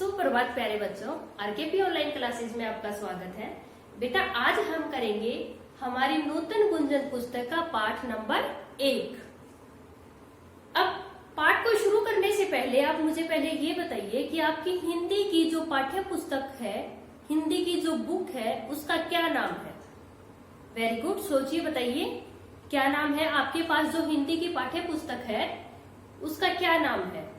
सुप्रभात प्यारे बच्चों, आरकेपी ऑनलाइन क्लासेस में आपका स्वागत है। बेटा आज हम करेंगे हमारी नूतन गुंजन पुस्तक का पाठ नंबर 1। अब पाठ को शुरू करने से पहले आप मुझे पहले ये बताइए कि आपकी हिंदी की जो पाठ्य पुस्तक है, हिंदी की जो बुक है, उसका क्या नाम है। वेरी गुड, सोचिए बताइए क्या नाम है। आपके पास जो हिंदी की पाठ्य पुस्तक है उसका क्या नाम है।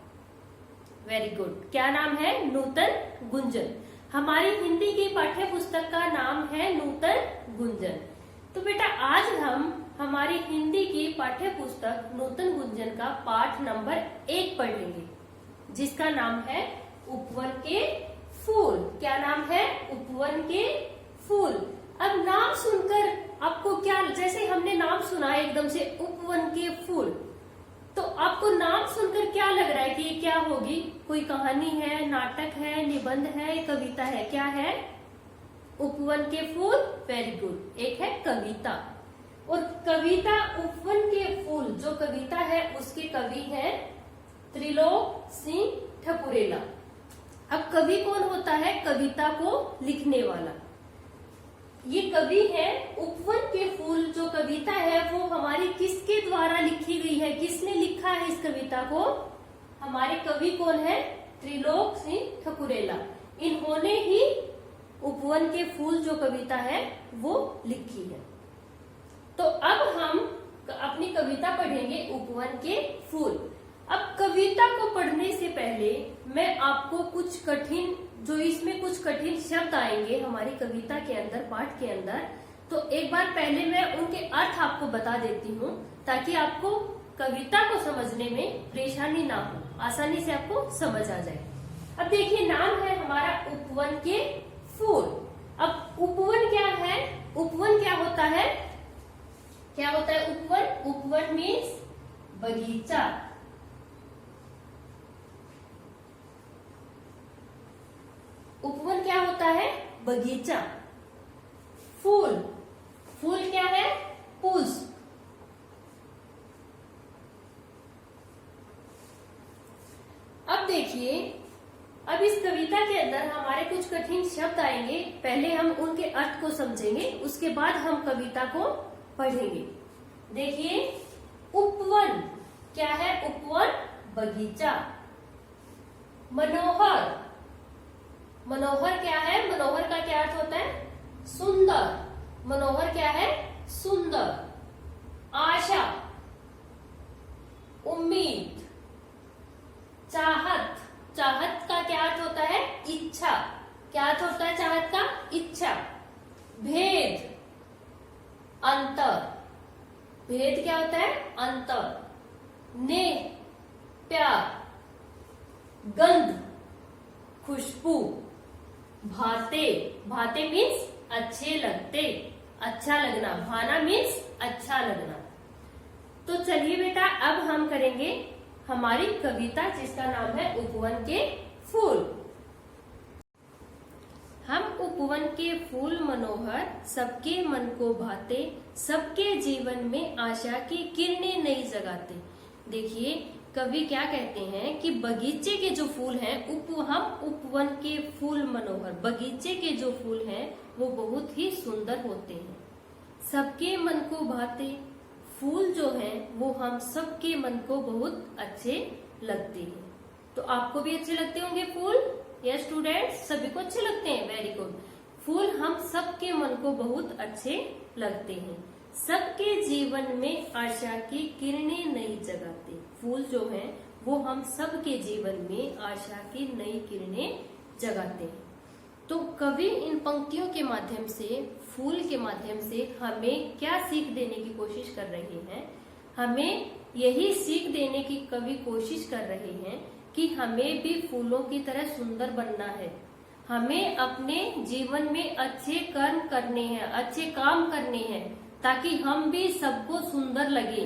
वेरी गुड, क्या नाम है। नूतन गुंजन। हमारी हिंदी की पाठ्य पुस्तक का नाम है नूतन गुंजन। तो बेटा आज हम हमारी हिंदी की पाठ्य पुस्तक नूतन गुंजन का पाठ नंबर 1 पढ़ेंगे, जिसका नाम है उपवन के फूल। क्या नाम है। उपवन के फूल। अब नाम सुनकर आपको क्या, जैसे हमने नाम सुना एकदम से उपवन के फूल, तो आपको नाम सुनकर क्या लग रहा है कि ये क्या होगी। कोई कहानी है, नाटक है, निबंध है, कविता है। क्या है। उपवन के फूल। वेरी गुड, एक है कविता। और कविता उपवन के फूल जो कविता है उसके कवि हैं त्रिलोक सिंह ठकुरेला। अब कवि कौन होता है। कविता को लिखने वाला ये कवि है। उपवन के फूल जो कविता है वो हमारी किसके द्वारा लिखी गई है, किसने लिखा है इस कविता को। हमारे कवि कौन है। त्रिलोक सिंह ठकुरेला। इन्होंने ही उपवन के फूल जो कविता है वो लिखी है। तो अब हम अपनी कविता पढ़ेंगे उपवन के फूल। अब कविता को पढ़ने से पहले मैं आपको कुछ कठिन, जो इसमें कुछ कठिन शब्द आएंगे हमारी कविता के अंदर, पाठ के अंदर, तो एक बार पहले मैं उनके अर्थ आपको बता देती हूँ ताकि आपको कविता को समझने में परेशानी ना हो, आसानी से आपको समझ आ जाए। अब देखिए नाम है हमारा उपवन के फूल। अब उपवन क्या है। उपवन क्या होता है। क्या होता है उपवन। उपवन मीन्स बगीचा। उपवन क्या होता है। बगीचा। फूल। फूल क्या है। पुष्प। अब देखिए, अब इस कविता के अंदर हमारे कुछ कठिन शब्द आएंगे। पहले हम उनके अर्थ को समझेंगे, उसके बाद हम कविता को पढ़ेंगे। देखिए उपवन क्या है। उपवन बगीचा। मनोहर। मनोहर क्या है। मनोहर का क्या अर्थ होता है। सुंदर। मनोहर क्या है। सुंदर। आशा। उम्मीद। चाहत। चाहत का क्या अर्थ होता है। इच्छा। क्या अर्थ होता है चाहत का। इच्छा। भेद। अंतर। भेद क्या होता है। अंतर। नेह। प्यार। गंध। खुशबू। भाते। भाते मीन्स अच्छे लगते, अच्छा लगना। भाना मीन्स अच्छा लगना। तो चलिए बेटा अब हम करेंगे हमारी कविता, जिसका नाम है उपवन के फूल। हम उपवन के फूल मनोहर, सबके मन को भाते, सबके जीवन में आशा की किरणें नई जगाते। देखिए कवि क्या कहते हैं कि बगीचे के जो फूल हैं, हम उपवन के फूल मनोहर, बगीचे के जो फूल हैं वो बहुत ही सुंदर होते हैं, सबके मन को भाते। फूल जो हैं वो हम सबके मन को बहुत अच्छे लगते हैं। तो आपको भी अच्छे लगते होंगे फूल। यस स्टूडेंट्स, सभी को अच्छे लगते हैं। Very good. फूल हम सबके मन को बहुत अच्छे लगते हैं, सबके जीवन में आशा की किरणें नई जगाते। फूल जो हैं वो हम सबके जीवन में आशा की नई किरणें जगाते हैं। तो कवि इन पंक्तियों के माध्यम से, फूल के माध्यम से हमें क्या सीख देने की कोशिश कर रहे हैं। हमें यही सीख देने की कवि कोशिश कर रहे हैं कि हमें भी फूलों की तरह सुंदर बनना है। हमें अपने जीवन में अच्छे कर्म करने हैं, अच्छे काम करने हैं, ताकि हम भी सबको सुंदर लगे।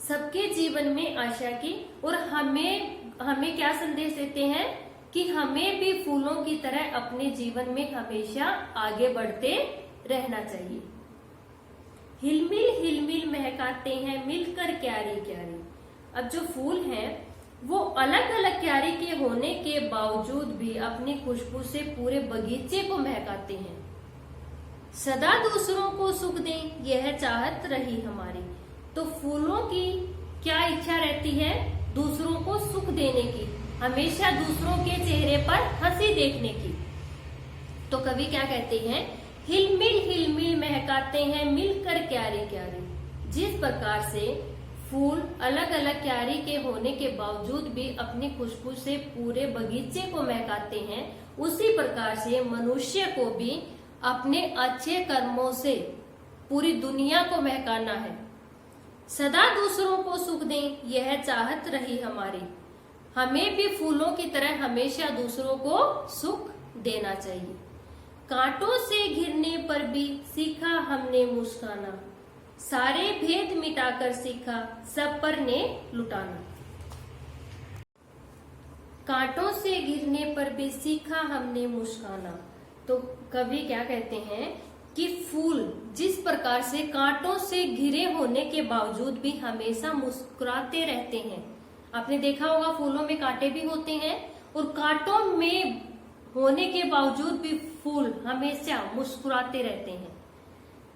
सबके जीवन में आशा की, और हमें क्या संदेश देते हैं कि हमें भी फूलों की तरह अपने जीवन में हमेशा आगे बढ़ते रहना चाहिए। हिलमिल हिलमिल महकाते हैं मिलकर क्यारी क्यारी। अब जो फूल हैं वो अलग अलग क्यारी के होने के बावजूद भी अपनी खुशबू से पूरे बगीचे को महकाते हैं। सदा दूसरों को सुख दें, यह चाहत रही हमारी। तो फूलों की क्या इच्छा रहती है? दूसरों को सुख देने की, हमेशा दूसरों के चेहरे पर हंसी देखने की। तो कवि क्या कहते हैं? हिलमिल महकाते हैं मिलकर क्यारे क्यारे। जिस प्रकार से फूल अलग अलग क्यारी के होने के बावजूद भी अपनी खुशबू से पूरे बगीचे को महकाते हैं, उसी प्रकार से मनुष्य को भी अपने अच्छे कर्मों से पूरी दुनिया को महकाना है। सदा दूसरों को सुख दें, यह चाहत रही हमारी। हमें भी फूलों की तरह हमेशा दूसरों को सुख देना चाहिए। कांटों से घिरने पर भी सीखा हमने मुस्काना, सारे भेद मिटाकर सीखा सब पर ने लुटाना। कांटों से घिरने पर भी सीखा हमने मुस्काना। तो कवि क्या कहते हैं कि फूल जिस प्रकार से कांटों से घिरे होने के बावजूद भी हमेशा मुस्कुराते रहते हैं। आपने देखा होगा फूलों में कांटे भी होते हैं, और कांटों में होने के बावजूद भी फूल हमेशा मुस्कुराते रहते हैं।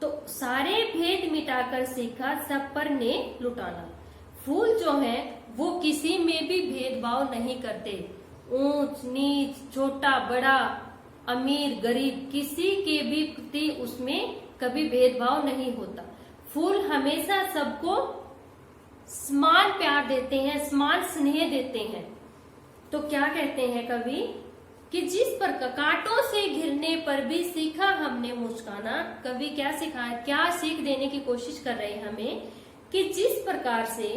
तो सारे भेद मिटाकर सीखा सब पर ने लुटाना। फूल जो है वो किसी में भी भेदभाव नहीं करते। ऊंच नीच, छोटा बड़ा, अमीर गरीब, किसी के भी प्रति उसमें कभी भेदभाव नहीं होता। फूल हमेशा सबको समान प्यार देते हैं, समान स्नेह देते हैं। तो क्या कहते हैं कवि कि जिस पर कांटों से घिरने पर भी सीखा हमने मुस्काना। कवि क्या सिखाया, क्या सीख देने की कोशिश कर रहे हैं हमें कि जिस प्रकार से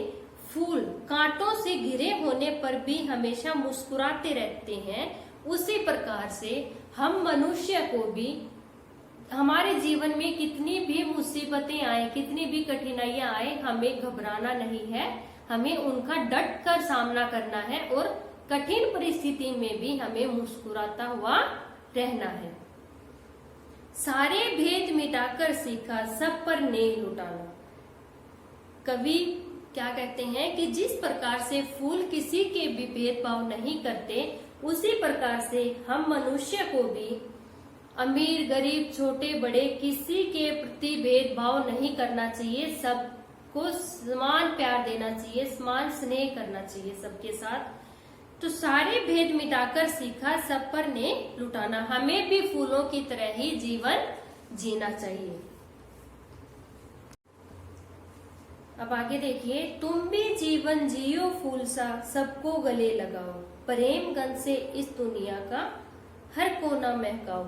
फूल कांटों से घिरे होने पर भी हमेशा मुस्कुराते रहते हैं, उसी प्रकार से हम मनुष्य को भी हमारे जीवन में कितनी भी मुसीबतें आए, कितनी भी कठिनाइयां आए, हमें घबराना नहीं है। हमें उनका डट कर सामना करना है और कठिन परिस्थिति में भी हमें मुस्कुराता हुआ रहना है। सारे भेद मिटाकर सीखा सब पर नेह लुटाना। कवि क्या कहते हैं कि जिस प्रकार से फूल किसी के भी भेदभाव नहीं करते, उसी प्रकार से हम मनुष्य को भी अमीर गरीब छोटे बड़े किसी के प्रति भेदभाव नहीं करना चाहिए। सबको समान प्यार देना चाहिए, समान स्नेह करना चाहिए सबके साथ। तो सारे भेद मिटाकर सीखा सब पर ने लुटाना। हमें भी फूलों की तरह ही जीवन जीना चाहिए। अब आगे देखिए, तुम भी जीवन जियो फूल सा सबको गले लगाओ, प्रेम गंध से इस दुनिया का हर कोना महकाओ।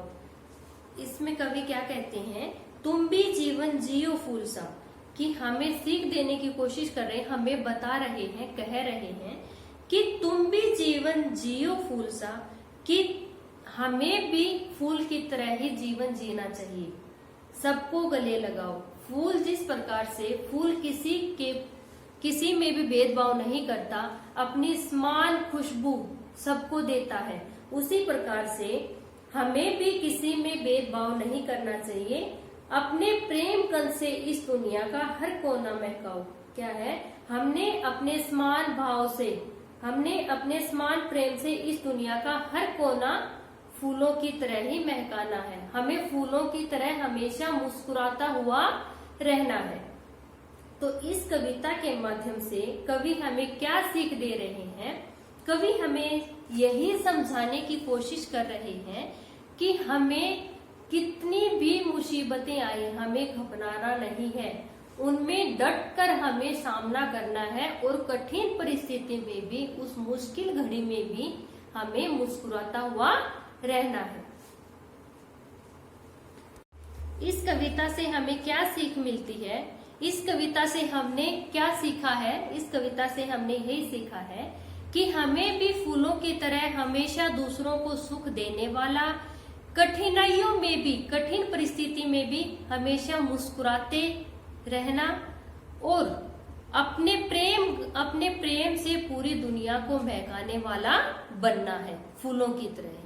इसमें कवि क्या कहते हैं, तुम भी जीवन जियो फूल सा, कि हमें सीख देने की कोशिश कर रहे हैं, हमें बता रहे हैं, कह रहे हैं कि तुम भी जीवन जियो फूल सा, कि हमें भी फूल की तरह ही जीवन जीना चाहिए। सबको गले लगाओ। फूल जिस प्रकार से फूल किसी में भी भेदभाव नहीं करता, अपनी समान खुशबू सबको देता है, उसी प्रकार से हमें भी किसी में भेदभाव नहीं करना चाहिए। अपने प्रेम कण से इस दुनिया का हर कोना महकाओ। क्या है, हमने अपने समान भाव से, हमने अपने समान प्रेम से इस दुनिया का हर कोना फूलों की तरह ही महकाना है। हमें फूलों की तरह हमेशा मुस्कुराता हुआ रहना है। तो इस कविता के माध्यम से कवि हमें क्या सीख दे रहे हैं? कवि हमें यही समझाने की कोशिश कर रहे हैं कि हमें कितनी भी मुसीबतें आए, हमें घबराना नहीं है, उनमें डट कर हमें सामना करना है, और कठिन परिस्थिति में भी, उस मुश्किल घड़ी में भी हमें मुस्कुराता हुआ रहना है। इस कविता से हमें क्या सीख मिलती है? इस कविता से हमने क्या सीखा है? इस कविता से हमने यही सीखा है कि हमें भी फूलों की तरह हमेशा दूसरों को सुख देने वाला, कठिनाइयों में भी, कठिन परिस्थिति में भी हमेशा मुस्कुराते रहना, और अपने प्रेम से पूरी दुनिया को महकाने वाला बनना है, फूलों की तरह।